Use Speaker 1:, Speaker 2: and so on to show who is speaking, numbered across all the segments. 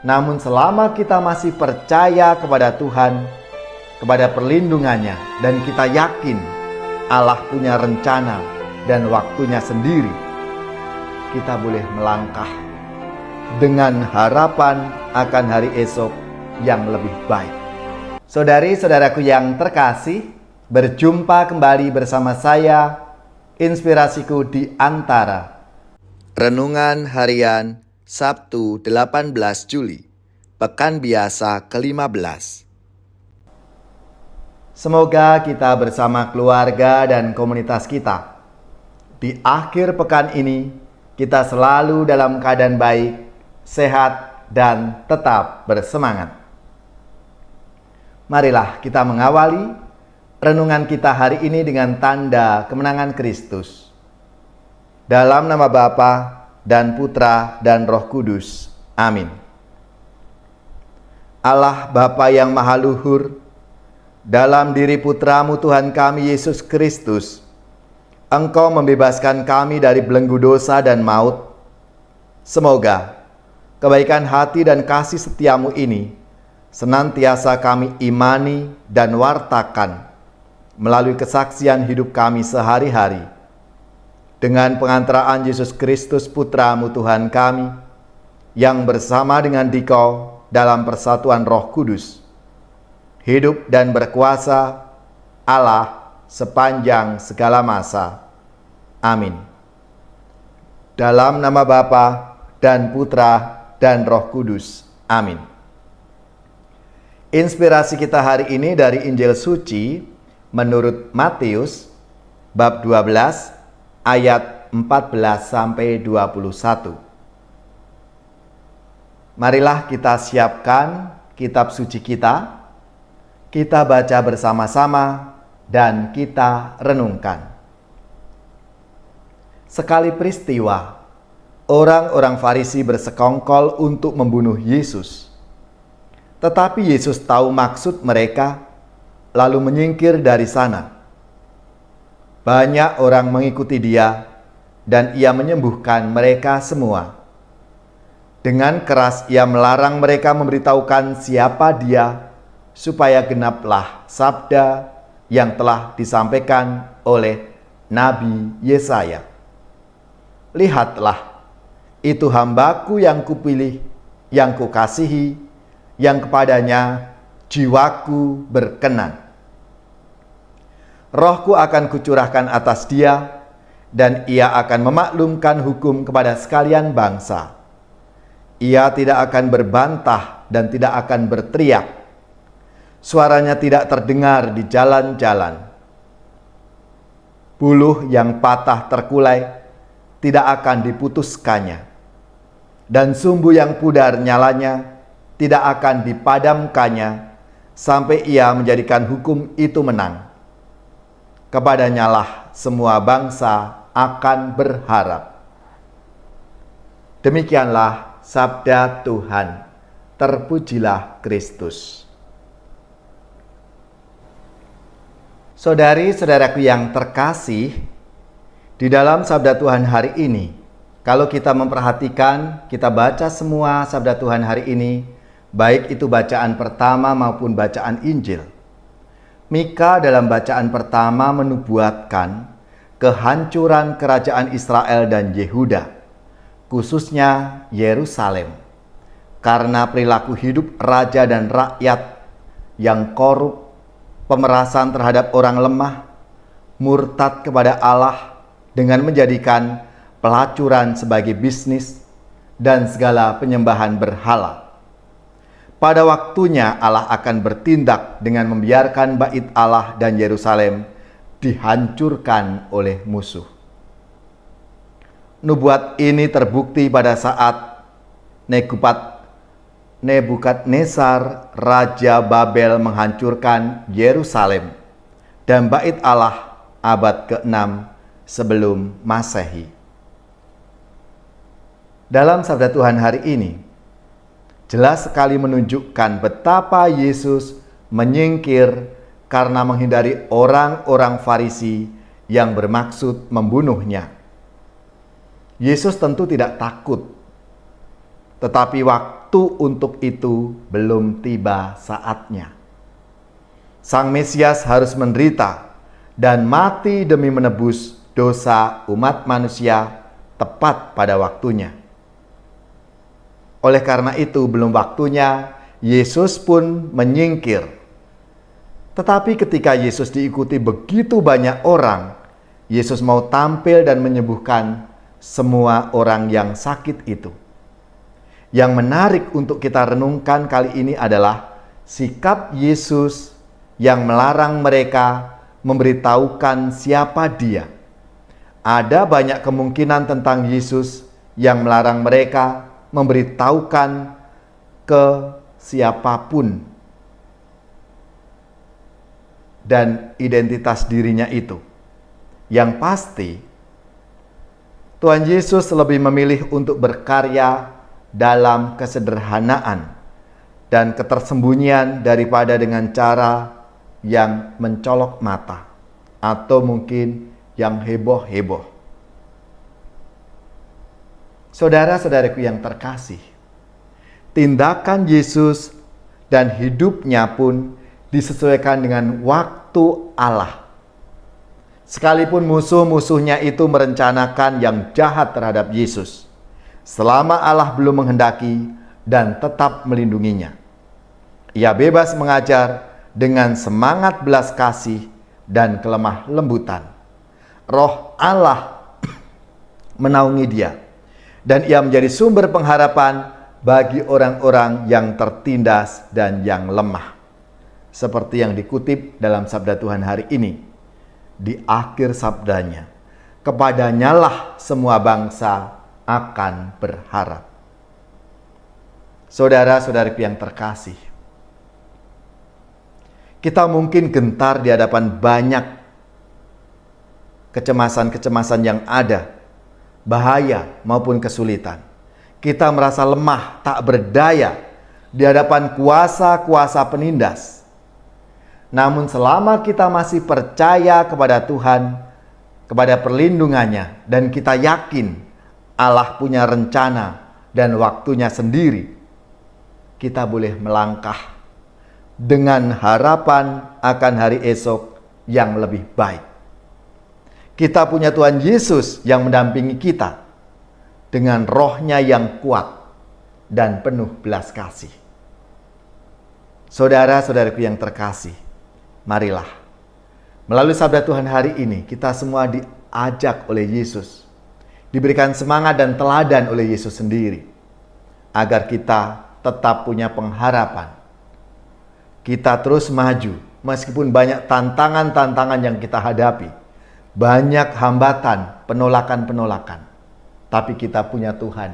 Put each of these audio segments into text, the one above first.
Speaker 1: Namun selama kita masih percaya kepada Tuhan, kepada perlindungannya, dan kita yakin Allah punya rencana dan waktunya sendiri, kita boleh melangkah dengan harapan akan hari esok yang lebih baik. Saudari-saudaraku yang terkasih, berjumpa kembali bersama saya, Inspirasiku di Antara. Renungan Harian Sabtu 18 Juli, Pekan Biasa ke-15. Semoga kita bersama keluarga dan komunitas kita di akhir pekan ini kita selalu dalam keadaan baik, sehat, dan tetap bersemangat. Marilah kita mengawali renungan kita hari ini dengan tanda kemenangan Kristus. Dalam nama Bapa dan Putra dan Roh Kudus. Amin. Allah Bapa yang Maha Luhur, dalam diri Putramu Tuhan kami Yesus Kristus, Engkau membebaskan kami dari belenggu dosa dan maut. Semoga kebaikan hati dan kasih setiamu ini senantiasa kami imani dan wartakan melalui kesaksian hidup kami sehari-hari. Dengan pengantaraan Yesus Kristus Putramu Tuhan kami, yang bersama dengan Dikau dalam persatuan Roh Kudus, hidup dan berkuasa Allah sepanjang segala masa. Amin. Dalam nama Bapa dan Putra dan Roh Kudus. Amin. Inspirasi kita hari ini dari Injil Suci menurut Matius bab 12 ayat 14 sampai 21. Marilah kita siapkan kitab suci kita baca bersama-sama dan kita renungkan. Sekali peristiwa, orang-orang Farisi bersekongkol untuk membunuh Yesus. Tetapi Yesus tahu maksud mereka, lalu menyingkir dari sana. Banyak orang mengikuti dia, dan ia menyembuhkan mereka semua. Dengan keras ia melarang mereka memberitahukan siapa dia, supaya genaplah sabda yang telah disampaikan oleh Nabi Yesaya. Lihatlah, itu hambaku yang kupilih, yang kukasihi, yang kepadanya jiwaku berkenan. Rohku akan kucurahkan atas dia, dan ia akan memaklumkan hukum kepada sekalian bangsa. Ia tidak akan berbantah dan tidak akan berteriak. Suaranya tidak terdengar di jalan-jalan. Buluh yang patah terkulai tidak akan diputuskannya, dan sumbu yang pudar nyalanya tidak akan dipadamkannya, sampai ia menjadikan hukum itu menang. Kepadanya lah semua bangsa akan berharap. Demikianlah sabda Tuhan. Terpujilah Kristus. Saudari-saudaraku yang terkasih, di dalam sabda Tuhan hari ini, kalau kita memperhatikan, kita baca semua sabda Tuhan hari ini, baik itu bacaan pertama maupun bacaan Injil. Mika dalam bacaan pertama menubuatkan kehancuran kerajaan Israel dan Yehuda, khususnya Yerusalem, karena perilaku hidup raja dan rakyat yang korup, pemerasan terhadap orang lemah, murtad kepada Allah dengan menjadikan pelacuran sebagai bisnis, dan segala penyembahan berhala. Pada waktunya Allah akan bertindak dengan membiarkan bait Allah dan Yerusalem dihancurkan oleh musuh. Nubuat ini terbukti pada saat Nebukadnezar Raja Babel menghancurkan Yerusalem dan bait Allah abad ke-6 sebelum Masehi. Dalam sabda Tuhan hari ini, jelas sekali menunjukkan betapa Yesus menyingkir karena menghindari orang-orang Farisi yang bermaksud membunuhnya. Yesus tentu tidak takut, tetapi waktu untuk itu belum tiba saatnya. Sang Mesias harus menderita dan mati demi menebus dosa umat manusia tepat pada waktunya. Oleh karena itu, belum waktunya Yesus pun menyingkir. Tetapi ketika Yesus diikuti begitu banyak orang, Yesus mau tampil dan menyembuhkan semua orang yang sakit itu. Yang menarik untuk kita renungkan kali ini adalah sikap Yesus yang melarang mereka memberitahukan siapa Dia. Ada banyak kemungkinan tentang Yesus yang melarang mereka memberitahukan ke siapapun dan identitas dirinya itu. Yang pasti, Tuhan Yesus lebih memilih untuk berkarya dalam kesederhanaan dan ketersembunyian daripada dengan cara yang mencolok mata atau mungkin yang heboh-heboh. Saudara-saudaraku yang terkasih, tindakan Yesus dan hidupnya pun disesuaikan dengan waktu Allah. Sekalipun musuh-musuhnya itu merencanakan yang jahat terhadap Yesus, selama Allah belum menghendaki dan tetap melindunginya. Ia bebas mengajar dengan semangat belas kasih dan kelemah lembutan. Roh Allah menaungi dia, dan ia menjadi sumber pengharapan bagi orang-orang yang tertindas dan yang lemah. Seperti yang dikutip dalam sabda Tuhan hari ini. Di akhir sabdanya, kepadanyalah semua bangsa akan berharap. Saudara-saudariku yang terkasih, kita mungkin gentar di hadapan banyak kecemasan-kecemasan yang ada, bahaya maupun kesulitan. Kita merasa lemah, tak berdaya di hadapan kuasa-kuasa penindas. Namun selama kita masih percaya kepada Tuhan, kepada perlindungannya, dan kita yakin Allah punya rencana dan waktunya sendiri, kita boleh melangkah dengan harapan akan hari esok yang lebih baik. Kita punya Tuhan Yesus yang mendampingi kita dengan rohnya yang kuat dan penuh belas kasih. Saudara-saudaraku yang terkasih, marilah melalui sabda Tuhan hari ini kita semua diajak oleh Yesus, diberikan semangat dan teladan oleh Yesus sendiri, agar kita tetap punya pengharapan. Kita terus maju meskipun banyak tantangan-tantangan yang kita hadapi, banyak hambatan, penolakan-penolakan. Tapi kita punya Tuhan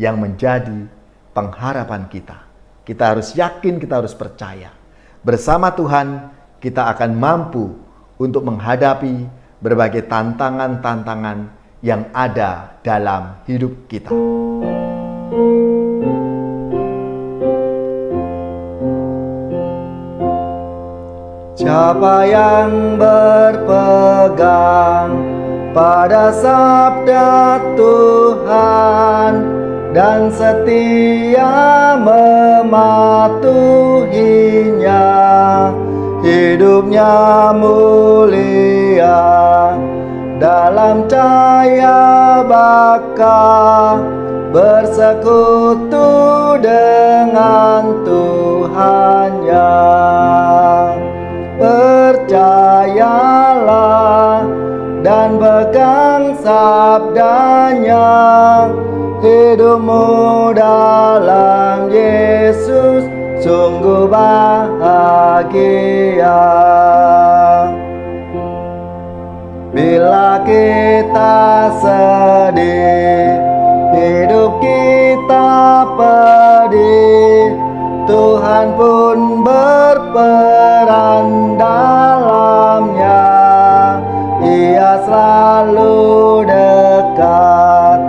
Speaker 1: yang menjadi pengharapan kita. Kita harus yakin, kita harus percaya. Bersama Tuhan kita akan mampu untuk menghadapi berbagai tantangan-tantangan yang ada dalam hidup kita. Siapa yang berpegang pada sabda Tuhan dan setia mematuhinya, hidupnya mulia dalam cahaya baka, bersekutu dengan Tuhannya. Percayalah dan pegang sabdanya, hidupmu dalam Yesus sungguh bahagia. Bila kita sedih, hidup kita pedih, Tuhan pun berperan dalamnya. Ia selalu dekat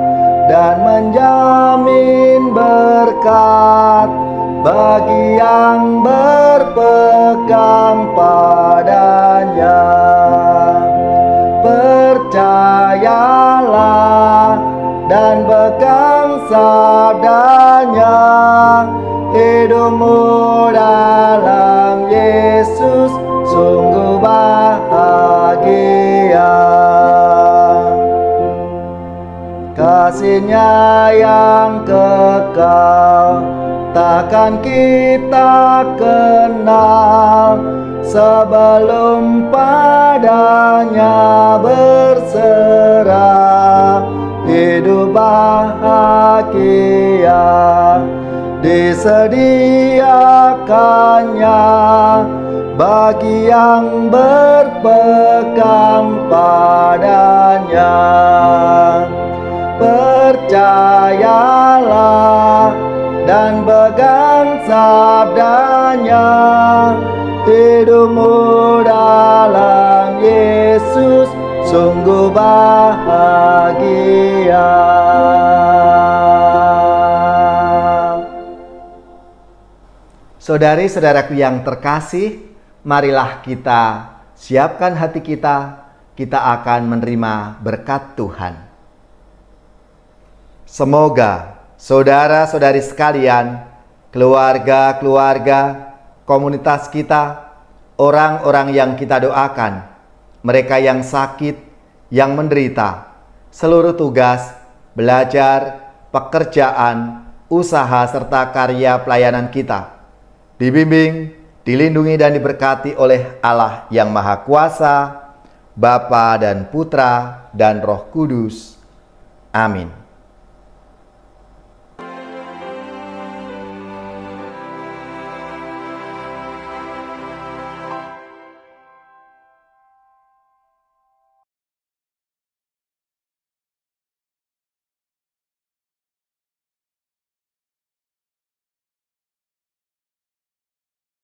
Speaker 1: dan menjamin berkat bagi yang berpegang padanya. Percayalah dan pegang sabdanya, hidupmu dalam Yesus sungguh bahagia. Kasih-Nya yang kekal takkan kita kenal sebelum padanya berserah. Hidup bahagia disediakannya bagi yang berpegang padanya. Percayalah dan pegang sabdanya, hidupmu dalam Yesus sungguh bahagia. Saudari-saudaraku yang terkasih, marilah kita siapkan hati kita akan menerima berkat Tuhan. Semoga saudara-saudari sekalian, keluarga-keluarga, komunitas kita, orang-orang yang kita doakan, mereka yang sakit, yang menderita, seluruh tugas, belajar, pekerjaan, usaha, serta karya pelayanan kita, dibimbing, dilindungi dan diberkati oleh Allah yang Maha Kuasa, Bapa dan Putra dan Roh Kudus. Amin.